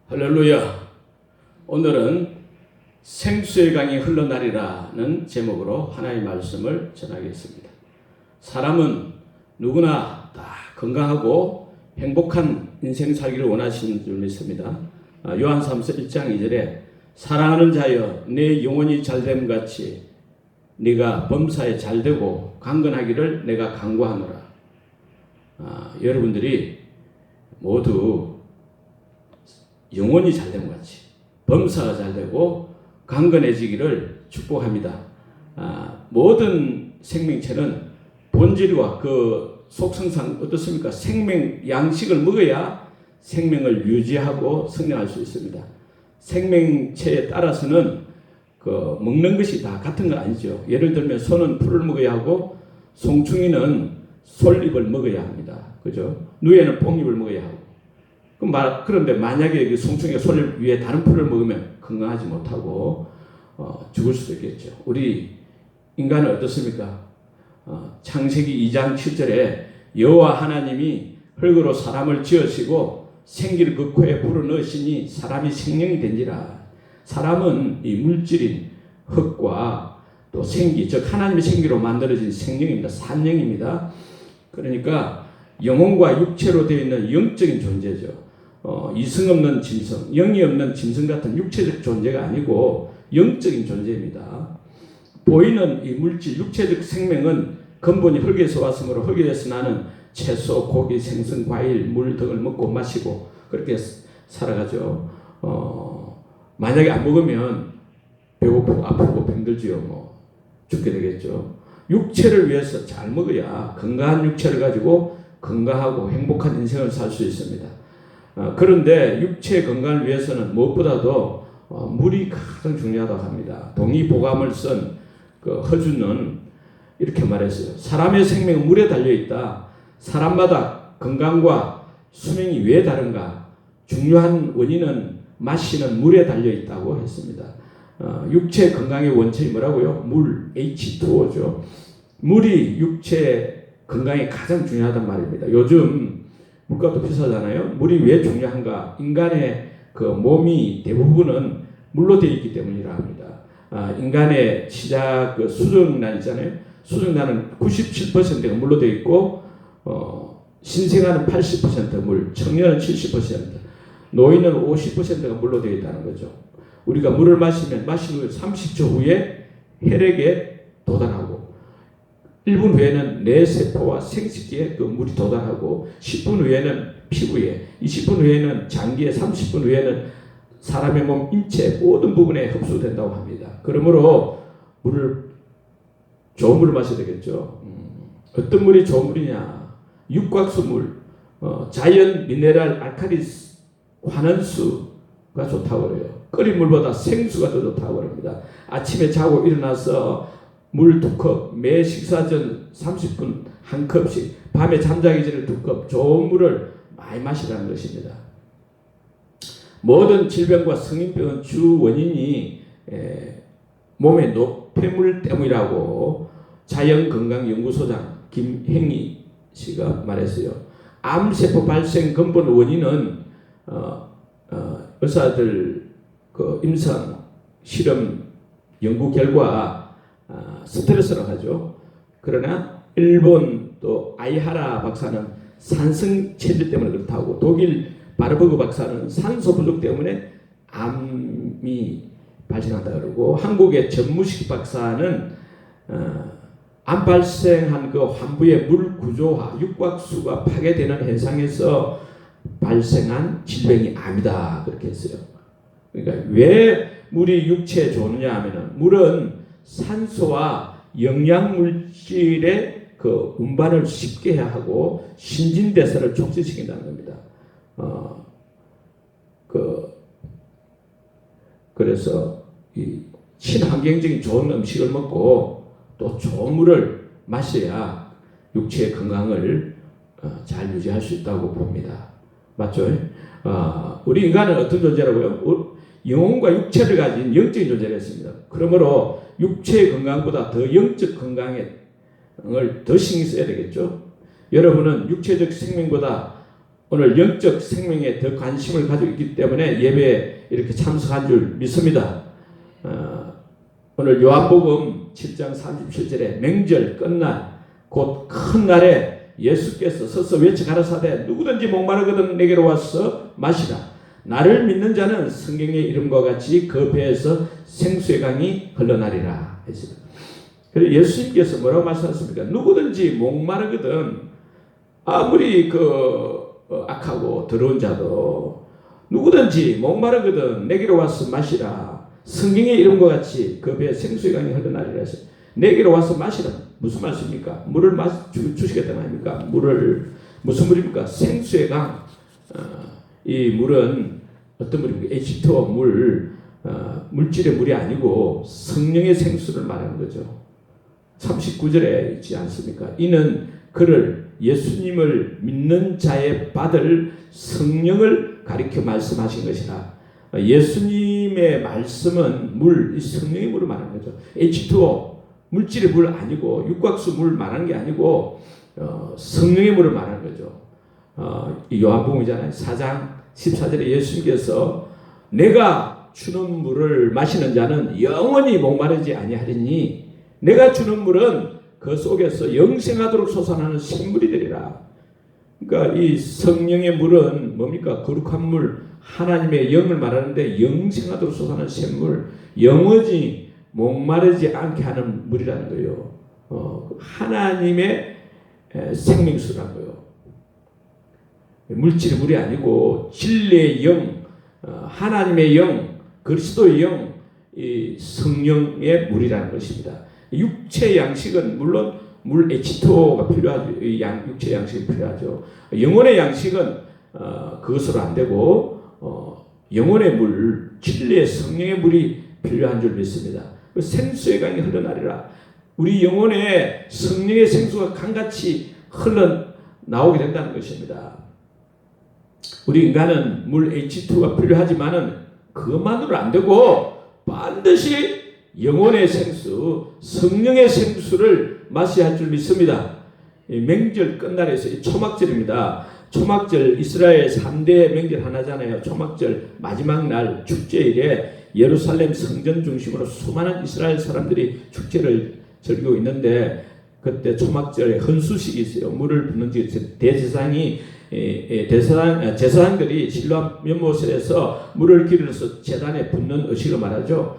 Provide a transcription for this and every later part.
할렐루야. 오늘은 생수의 강이 흘러나리라는 제목으로 하나님의 말씀을 전하겠습니다. 사람은 누구나 다 건강하고 행복한 인생 살기를 원하시는 줄 믿습니다. 요한삼서 1장 2절에 사랑하는 자여 내 영혼이 잘됨 같이 네가 범사에 잘되고 강건하기를 내가 간구하노라. 여러분들이 모두 영혼이 잘됨 같이 범사가 잘되고 강건해지기를 축복합니다. 모든 생명체는 본질과 그 속성상 어떻습니까? 생명 양식을 먹어야 생명을 유지하고 성장할 수 있습니다. 생명체에 따라서는 그 먹는 것이 다 같은 건 아니죠. 예를 들면 소는 풀을 먹어야 하고 송충이는 솔잎을 먹어야 합니다. 그죠? 누에는 뽕잎을 먹어야 하고. 그런데 만약에 그 송충이가 솔잎 위에 다른 풀을 먹으면 건강하지 못하고 죽을 수도 있겠죠. 우리 인간은 어떻습니까? 창세기 2장 7절에 여호와 하나님이 흙으로 사람을 지으시고 생기를 그 코에 불어넣으시니 사람이 생명이 된지라. 사람은 이 물질인 흙과 또 생기, 즉 하나님의 생기로 만들어진 생명입니다. 산령입니다. 그러니까 영혼과 육체로 되어 있는 영적인 존재죠. 이성 없는 짐승, 영이 없는 짐승 같은 육체적 존재가 아니고 영적인 존재입니다. 보이는 이 물질, 육체적 생명은 근본이 흙에서 왔으므로 흙에서 나는 채소, 고기, 생선, 과일, 물 등을 먹고 마시고 그렇게 살아가죠. 만약에 안 먹으면 배고프고 아프고 병들지요. 죽게 되겠죠. 육체를 위해서 잘 먹어야 건강한 육체를 가지고 건강하고 행복한 인생을 살 수 있습니다. 그런데 육체 건강을 위해서는 무엇보다도 물이 가장 중요하다고 합니다. 동의보감을 쓴 그 허준은 이렇게 말했어요. 사람의 생명은 물에 달려있다. 사람마다 건강과 수명이 왜 다른가? 중요한 원인은 마시는 물에 달려있다고 했습니다. 육체 건강의 원천이 뭐라고요? 물, H2O죠. 물이 육체 건강에 가장 중요하단 말입니다. 요즘 물가도 비싸잖아요. 물이 왜 중요한가? 인간의 그 몸이 대부분은 물로 되어 있기 때문이라 합니다. 인간의 시작 그 수정란 있잖아요. 수정란은 97%가 물로 되어 있고, 신생아는 80% 물, 청년은 70%, 노인은 50%가 물로 되어 있다는 거죠. 우리가 물을 마시면 마신 후 30초 후에 혈액에 도달하고 1분 후에는 뇌세포와 생식기에 그 물이 도달하고 10분 후에는 피부에 20분 후에는 장기에 30분 후에는 사람의 몸 인체 모든 부분에 흡수된다고 합니다. 그러므로 좋은 물을 마셔야 되겠죠. 어떤 물이 좋은 물이냐? 육각수 물, 자연 미네랄 알칼리스 환원수가 좋다고 그래요. 끓인 물보다 생수가 더 좋다고 합니다. 아침에 자고 일어나서 물 2컵, 매 식사 전 30분 1컵씩, 밤에 잠자기 전에 2컵, 좋은 물을 많이 마시라는 것입니다. 모든 질병과 성인병은 주 원인이 몸의 노폐물 때문이라고 자연건강연구소장 김행희 씨가 말했어요. 암세포 발생 근본 원인은 의사들 그 임상 실험 연구 결과 스트레스라고 하죠. 그러나 일본 또 아이하라 박사는 산성 체질 때문에 그렇다고, 독일 바르버그 박사는 산소 부족 때문에 암이 발생한다 그러고, 한국의 전무식 박사는 암 발생한 그 환부의 물 구조화, 육각수가 파괴되는 현상에서 발생한 질병이 암이다 그렇게 했어요. 그러니까 왜 물이 육체에 좋느냐 하면은 물은 산소와 영양물질의 그 운반을 쉽게 해야 하고 신진대사를 촉진시킨다는 겁니다. 그래서 이 친환경적인 좋은 음식을 먹고 또 좋은 물을 마셔야 육체의 건강을 잘 유지할 수 있다고 봅니다. 맞죠? 우리 인간은 어떤 존재라고요? 영혼과 육체를 가진 영적인 존재가 있습니다. 그러므로 육체의 건강보다 더 영적 건강을 더 신경 써야 되겠죠. 여러분은 육체적 생명보다 오늘 영적 생명에 더 관심을 가지고 있기 때문에 예배에 이렇게 참석한 줄 믿습니다. 오늘 요한복음 7장 37절에 명절 끝날 곧 큰 날에 예수께서 서서 외쳐 가라사대 누구든지 목마르거든 내게로 와서 마시라. 나를 믿는 자는 성경의 이름과 같이 그 배에서 생수의 강이 흘러나리라 했습니다. 그래서 예수님께서 뭐라고 말씀하셨습니까? 누구든지 목마르거든 아무리 악하고 더러운 자도 누구든지 목마르거든 내게로 와서 마시라. 성경의 이름과 같이 그 배에 생수의 강이 흘러나리라 해서 내게로 와서 마시라. 무슨 말씀입니까? 물을 주시겠다는 말입니까? 무슨 물입니까? 생수의 강. 이 물은 어떤 물입니까? H2O 물질의 물이 아니고 성령의 생수를 말하는 거죠. 39절에 있지 않습니까? 이는 그를 예수님을 믿는 자에 받을 성령을 가리켜 말씀하신 것이라. 예수님의 말씀은 이 성령의 물을 말하는 거죠. H2O 물질의 물 아니고 육각수 물 말하는 게 아니고 성령의 물을 말하는 거죠. 요한복음이잖아요. 4장 14절에 예수님께서 내가 주는 물을 마시는 자는 영원히 목마르지 아니하리니 내가 주는 물은 그 속에서 영생하도록 솟아나는 샘물이 되리라. 그러니까 이 성령의 물은 뭡니까? 거룩한 물, 하나님의 영을 말하는데 영생하도록 솟아나는 샘물, 영원히 목마르지 않게 하는 물이라는 거예요. 하나님의 생명수라는 거예요. 물질의 물이 아니고 진리의 영, 하나님의 영, 그리스도의 영, 이 성령의 물이라는 것입니다. 육체 양식은 물론 물 H2O가 필요하죠. 육체 양식이 필요하죠. 영혼의 양식은 그것으로 안 되고 영혼의 물, 진리의 성령의 물이 필요한 줄 믿습니다. 생수의 강이 흘러나리라. 우리 영혼에 성령의 생수가 강같이 흘러나오게 된다는 것입니다. 우리 인간은 물 H2가 필요하지만은 그것만으로 안 되고 반드시 영혼의 생수, 성령의 생수를 마셔야 할 줄 믿습니다. 명절 끝날에서 초막절입니다. 초막절 이스라엘 3대 명절 하나잖아요. 초막절 마지막 날 축제일에 예루살렘 성전 중심으로 수많은 이스라엘 사람들이 축제를 즐기고 있는데 그때 초막절에 헌수식이 있어요. 물을 붓는 대제사장이 제사장들이 실로 연못에서 물을 길러서 제단에 붓는 의식을 말하죠.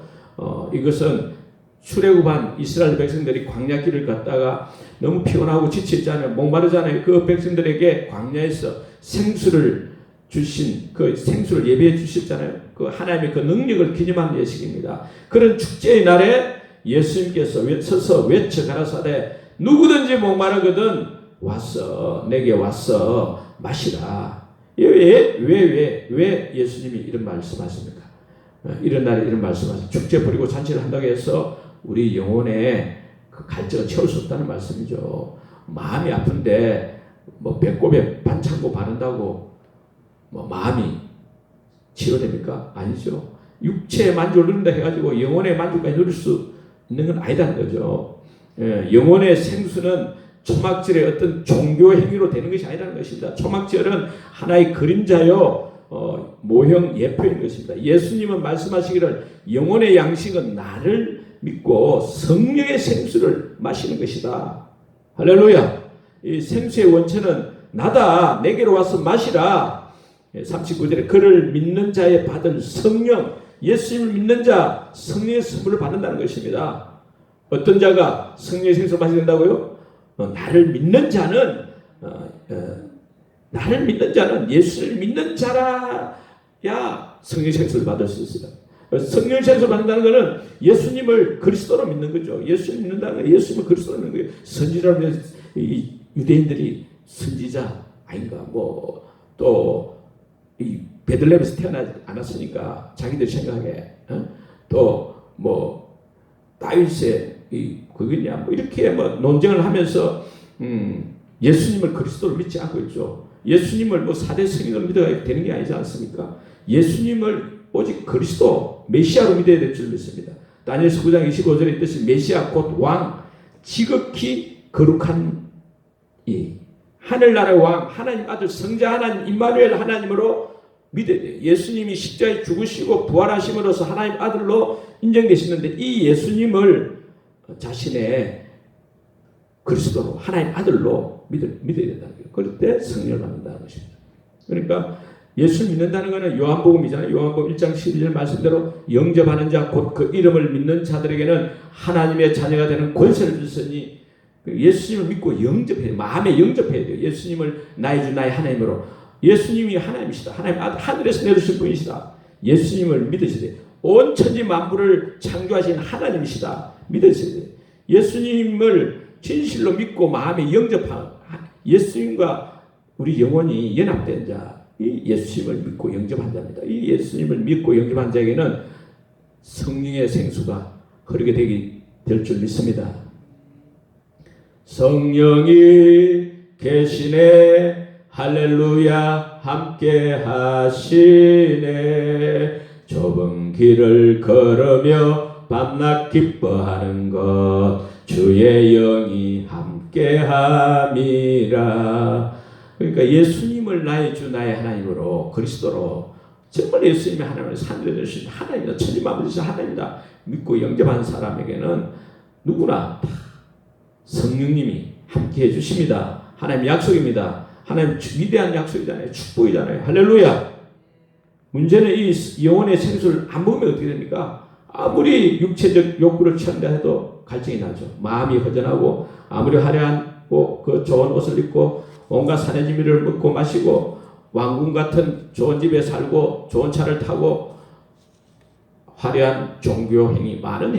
이것은 출애굽한 이스라엘 백성들이 광야길을 갔다가 너무 피곤하고 지쳤잖아요. 목마르잖아요. 그 백성들에게 광야에서 생수를 주신 그 생수를 예배해 주셨잖아요. 그 하나님의 그 능력을 기념하는 예식입니다. 그런 축제의 날에 예수님께서 서서 외쳐 가라사대 누구든지 목마르거든 내게 와서 마시라. 왜 예수님이 이런 말씀하십니까? 이런 날에 이런 말씀하십니다. 축제 버리고 잔치를 한다고 해서 우리 영혼에 그 갈증을 채울 수 없다는 말씀이죠. 마음이 아픈데 배꼽에 반창고 바른다고 마음이 치료됩니까? 아니죠. 육체의 만족을 누린다 해가지고 영혼의 만족까지 누릴 수 있는 건 아니다는 거죠. 영혼의 생수는 초막절의 어떤 종교 행위로 되는 것이 아니라는 것입니다. 초막절은 하나의 그림자요 모형 예표인 것입니다. 예수님은 말씀하시기를 영혼의 양식은 나를 믿고 성령의 생수를 마시는 것이다. 할렐루야. 이 생수의 원천은 나다. 내게로 와서 마시라. 39절에 그를 믿는 자에 받은 성령, 예수님을 믿는 자 성령의 선물을 받는다는 것입니다. 어떤 자가 성령의 생수를 마시게 된다고요? 나를 믿는 자는 예수를 믿는 자라야 성령의 생수를 받을 수 있습니다. 성령의 생수를 받는다는 것은 예수님을 그리스도로 믿는 거죠. 예수를 믿는다는 건 예수님을 그리스도로 믿는 거예요. 선지자라면 유대인들이 선지자 아닌가 또 베들레헴에서 태어나지 않았으니까 자기들 생각에 다윗의 그거냐 이렇게 논쟁을 하면서 예수님을 그리스도로 믿지 않고 있죠. 예수님을 4대 성인으로 믿어야 되는 게 아니지 않습니까? 예수님을 오직 그리스도 메시아로 믿어야 될 줄 믿습니다. 다니엘서 9장 25절에 있듯이 메시아 곧 왕, 지극히 거룩한 하늘나라의 왕 하나님 아들 성자 하나님 임마누엘 하나님으로 믿어야 돼요. 예수님이 십자가에 죽으시고 부활하심으로써 하나님 아들로 인정되시는데 이 예수님을 자신의 그리스도로 하나님 아들로 믿어야 된다는 거예요. 그럴 때 성령을 받는다는 것입니다. 그러니까 예수를 믿는다는 것은 요한복음이잖아요. 요한복음 1장 12절 말씀대로 영접하는 자 곧 그 이름을 믿는 자들에게는 하나님의 자녀가 되는 권세를 주시니 예수님을 믿고 영접해야 돼요. 마음에 영접해야 돼요. 예수님을 나의 주 나의 하나님으로. 예수님이 하나님이시다. 하나님 아들 하늘에서 내려오신 분이시다. 예수님을 믿으셔야 돼요. 온 천지 만물을 창조하신 하나님이시다. 믿으셔야 돼요. 예수님을 진실로 믿고 마음에 영접한 예수님과 우리 영혼이 연합된 자, 이 예수님을 믿고 영접한 자입니다. 이 예수님을 믿고 영접한 자에게는 성령의 생수가 흐르게 될 줄 믿습니다. 성령이 계시네 할렐루야 함께 하시네 좁은 길을 걸으며 밤낮 기뻐하는 것 주의 영이 함께 함이라. 그러니까 예수님을 나의 주 나의 하나님으로 그리스도로 정말 예수님이 하나님을 산들여주신 하나님이다. 천지만물이신 하나님이다. 믿고 영접한 사람에게는 누구나 다 성령님이 함께 해주십니다. 하나님의 약속입니다. 하나님 위대한 약속이잖아요. 축복이잖아요. 할렐루야. 문제는 이 영혼의 생수를 안 먹으면 어떻게 됩니까? 아무리 육체적 욕구를 채운다 해도 갈증이 나죠. 마음이 허전하고 아무리 화려한 그 좋은 옷을 입고 온갖 산의 진미를 먹고 마시고 왕궁 같은 좋은 집에 살고 좋은 차를 타고 화려한 종교행위 많은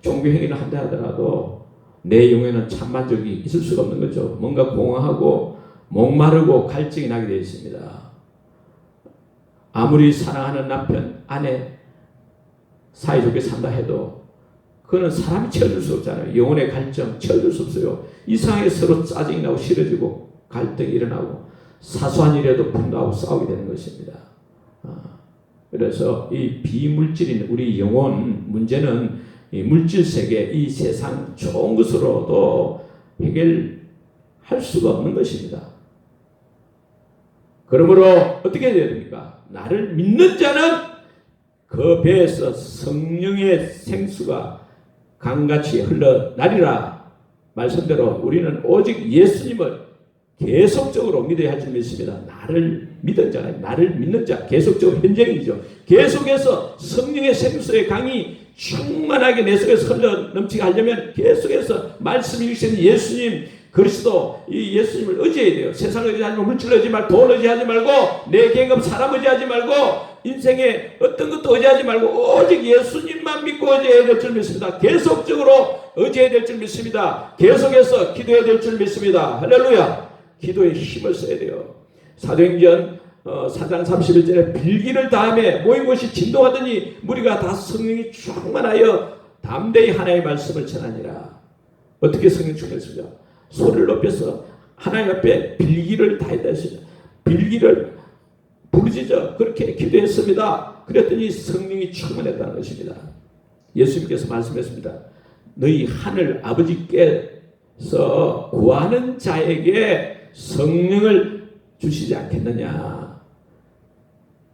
종교행위를 한다 하더라도 내 영혼에는 참만족이 있을 수가 없는 거죠. 뭔가 공허하고 목마르고 갈증이 나게 되어 있습니다. 아무리 사랑하는 남편 아내 사이좋게 산다 해도 그거는 사람이 채워줄 수 없잖아요. 영혼의 갈증 채워줄 수 없어요. 이상하게 서로 짜증이 나고 싫어지고 갈등이 일어나고 사소한 일에도 분노하고 싸우게 되는 것입니다. 그래서 이 비물질인 우리 영혼 문제는 이 물질 세계 이 세상 좋은 것으로도 해결할 수가 없는 것입니다. 그러므로 어떻게 해야 됩니까? 나를 믿는 자는 그 배에서 성령의 생수가 강같이 흘러나리라. 말씀대로 우리는 오직 예수님을 계속적으로 믿어야 할 줄 믿습니다. 나를 믿은 자, 나를 믿는 자, 계속적으로 현재이죠. 계속해서 성령의 생수의 강이 충만하게 내 속에서 흘러 넘치게 하려면 계속해서 말씀이 주신 예수님 그리스도 이 예수님을 의지해야 돼요. 세상을 의지하지 말고 물질을 의지하지 말고 돈 의지하지 말고 내 계급 사람 의지하지 말고 인생에 어떤 것도 의지하지 말고 오직 예수님만 믿고 의지해야 될 줄 믿습니다. 계속적으로 의지해야 될 줄 믿습니다. 계속해서 기도해야 될 줄 믿습니다. 할렐루야. 기도에 힘을 써야 돼요. 사도행전 4장 31절에 빌기를 다음에 모인 곳이 진동하더니 무리가 다 성령이 충만하여 담대히 하나님의 말씀을 전하니라. 어떻게 성령 충만했습니까? 소리를 높여서 하나님 앞에 빌기를 다 했다 했습니다. 빌기를 부르짖어 그렇게 기도했습니다. 그랬더니 성령이 충만했다는 것입니다. 예수님께서 말씀했습니다. 너희 하늘 아버지께서 구하는 자에게 성령을 주시지 않겠느냐.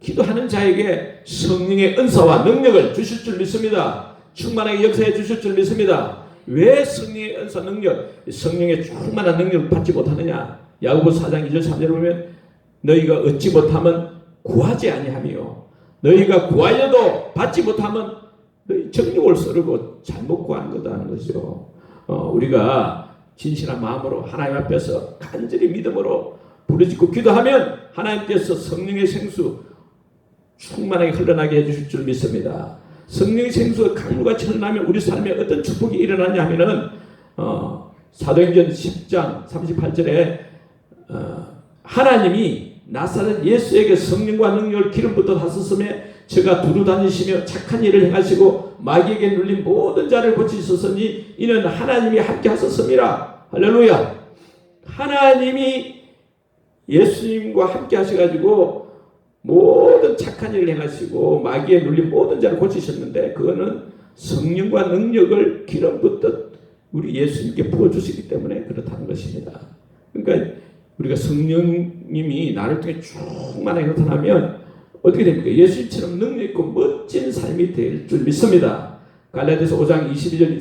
기도하는 자에게 성령의 은사와 능력을 주실 줄 믿습니다. 충만하게 역사해 주실 줄 믿습니다. 왜 성령의 은사 능력, 성령의 충만한 능력을 받지 못하느냐. 야고보서 4장 2절 3절 보면 너희가 얻지 못하면 구하지 아니하며 너희가 구하여도 받지 못하면 너희 정욕을 썰고 잘못 구하는 거다는 것이죠. 우리가 진실한 마음으로 하나님 앞에서 간절히 믿음으로 부르짖고 기도하면 하나님께서 성령의 생수 충만하게 흘러나게 해주실 줄 믿습니다. 성령의 생수가 강물같이 흘러나면 우리 삶에 어떤 축복이 일어나냐 하면은 사도행전 10장 38절에 하나님이 나사렛 예수에게 성령과 능력을 기름부터 하셨으며 저가 두루 다니시며 착한 일을 행하시고 마귀에게 눌린 모든 자를 고치셨으니 이는 하나님이 함께 하셨습니다. 할렐루야. 하나님이 예수님과 함께 하셔가지고 모든 착한 일을 행하시고 마귀에 눌린 모든 자를 고치셨는데 그거는 성령과 능력을 기름 붓듯 우리 예수님께 부어주시기 때문에 그렇다는 것입니다. 그러니까 우리가 성령님이 나를 통해 충만하게 나타나면 어떻게 됩니까? 예수님처럼 능력 있고 멋진 삶이 될 줄 믿습니다. 갈라디아서 5장 22절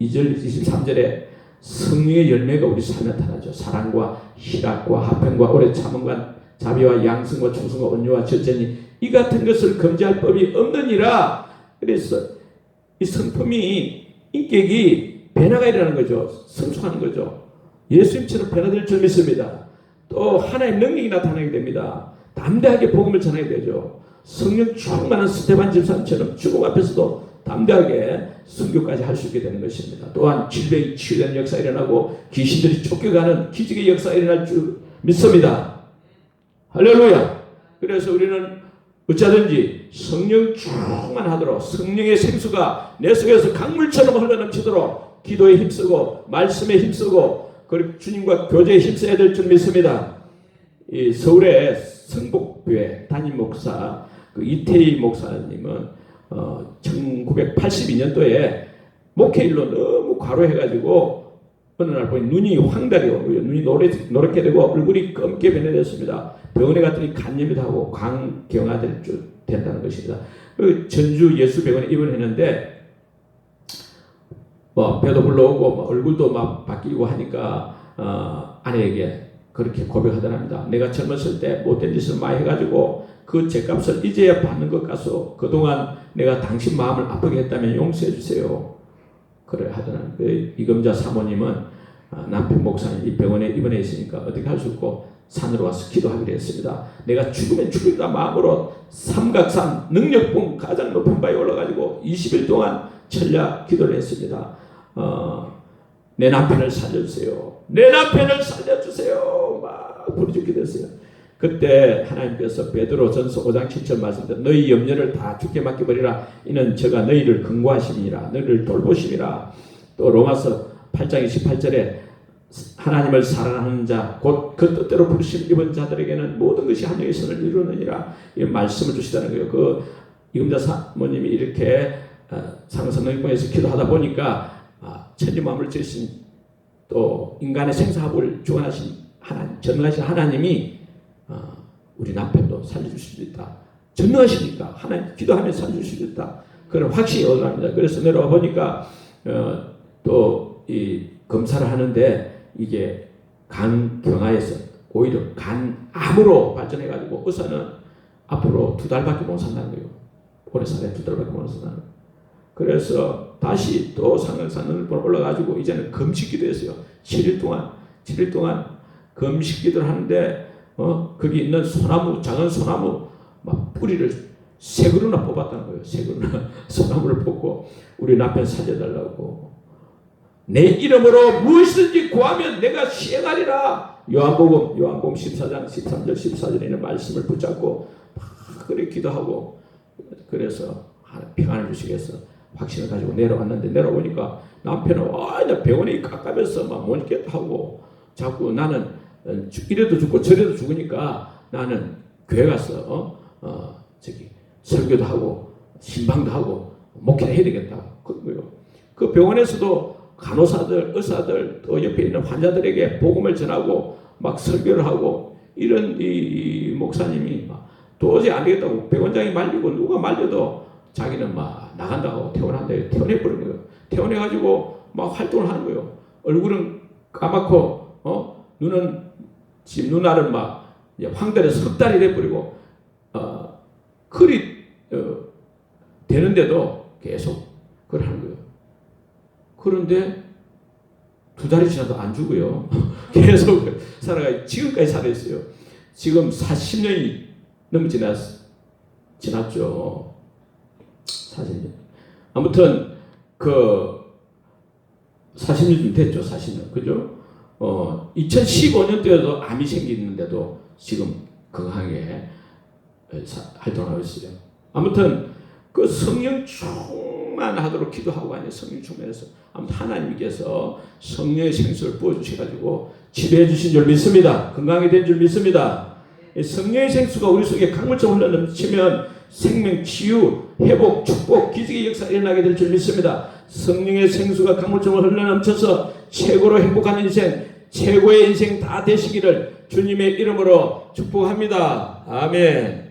2절 23절에 성령의 열매가 우리 삶에 나타나죠. 사랑과 희락과 화평과 오래 참음과 자비와 양성과 충성과 온유와 절제니 이 같은 것을 금지할 법이 없느니라. 그래서 이 성품이 인격이 변화가 일어나는 거죠. 성숙하는 거죠. 예수님처럼 변화될 줄 믿습니다. 또 하나의 능력이 나타나게 됩니다. 담대하게 복음을 전하게 되죠. 성령 충만한 스테반 집사님처럼 죽음 앞에서도 담대하게 선교까지 할 수 있게 되는 것입니다. 또한 질병이 치유되는 역사가 일어나고 귀신들이 쫓겨가는 기적의 역사가 일어날 줄 믿습니다. 할렐루야. 그래서 우리는 어찌하든지 성령 충만하도록 성령의 생수가 내 속에서 강물처럼 흘러넘치도록 기도에 힘쓰고 말씀에 힘쓰고 그리고 주님과 교제에 힘써야 될 줄 믿습니다. 이 서울의 성복교회 담임 목사 그 이태희 목사님은 1982년도에 목회일로 너무 과로해가지고 어느 날 보니 눈이 황달이요, 눈이 노랗게 되고 얼굴이 검게 변해졌습니다. 병원에 갔더니 간염이 하고 광경화될 줄 된다는 것입니다. 그 전주 예수병원에 입원했는데 배도 불러오고 얼굴도 막 바뀌고 하니까 아내에게 그렇게 고백하더랍니다. 내가 젊었을 때 못된 짓을 많이 해가지고 그 죄값을 이제야 받는 것 같소. 그동안 내가 당신 마음을 아프게 했다면 용서해 주세요. 그래 하더라. 그 이금자 사모님은 남편 목사님 이 병원에 입원해 있으니까 어떻게 할 수 없고 산으로 와서 기도하기로 했습니다. 내가 죽으면 죽으리라 마음으로 삼각산 능력봉 가장 높은 바에 올라가지고 20일 동안 철야 기도를 했습니다. 내 남편을 살려주세요. 내 남편을 살려주세요. 막 부르짖게 됐어요. 그때 하나님께서 베드로전서 5장 7절 말씀대로 너희 염려를 다 주께 맡겨버리라. 이는 저가 너희를 근고하심이라 너희를 돌보심이라. 또 로마서 8장 28절에 하나님을 사랑하는 자 곧 그 뜻대로 부르심 입은 자들에게는 모든 것이 한영의 선을 이루느니라. 이 말씀을 주시다는 거예요. 그 이금자 사모님이 이렇게 상성능력봉에서 기도하다 보니까 천지 만물을 지으신 또 인간의 생사합을 주관하신 하나님, 전능하신 하나님이 우리 남편도 살려줄 수 있다. 전능하시니까 하나님 기도하면 살려줄 수 있다. 그런 확신이 얻어갑니다. 그래서 내려와 보니까 또 이 검사를 하는데 이게 간경화에서 오히려 간암으로 발전해가지고 의사는 앞으로 2달밖에 못 산다는 거예요. 오래 살에 2달밖에 못 산다는 거예요. 그래서 다시 또 상승산을 올라가지고 이제는 금식기도 했어요. 7일 동안 금식기도를 하는데 거기 있는 소나무, 작은 소나무 막 뿌리를 3그루나 뽑았다는 거예요. 3그루나 소나무를 뽑고 우리 남편 살려달라고. 내 이름으로 무엇이든지 구하면 내가 시행하리라. 요한복음 14장 13절 14절에 있는 말씀을 붙잡고 막 그렇게 기도하고 그래서 평안을 주시겠어 확신을 가지고 내려왔는데 내려오니까 남편은 나 병원에 깎아면서 막 못 있겠다 하고 자꾸 나는 이래도 죽고 저래도 죽으니까 나는 교회 가서 설교도 하고 신방도 하고 목회를 해야 되겠다. 그 병원에서도 간호사들, 의사들 또 옆에 있는 환자들에게 복음을 전하고 막 설교를 하고 이런 이 목사님이 막 도저히 안 되겠다고 병원장이 말리고 누가 말려도 자기는 막 나간다고 퇴원한다고 퇴원해버린 거예요. 퇴원해가지고 막 활동을 하는 거예요. 얼굴은 까맣고 눈은 지금 눈알은 막 황달에서 흑달이 돼버리고 글이 되는데도 계속 그걸 하는 거예요. 그런데 2달이 지나도 안 죽어요. 계속 살아가 지금까지 살아있어요. 지금 40년이 넘게 지났죠. 40년. 아무튼 40년 됐죠. 40년. 그죠? 2015년도에도 암이 생기는데도 지금 건강하게 활동하고 있어요. 아무튼 그 성령 충만하도록 기도하고 아니 성령 충만해서 아무튼 하나님께서 성령의 생수를 부어주셔가지고 치료해 주신 줄 믿습니다. 건강하게 된 줄 믿습니다. 성령의 생수가 우리 속에 강물처럼 흘러넘치면 생명, 치유, 회복, 축복, 기적의 역사가 일어나게 될 줄 믿습니다. 성령의 생수가 강물처럼 흘러넘쳐서 최고로 행복한 인생, 최고의 인생 다 되시기를 주님의 이름으로 축복합니다. 아멘.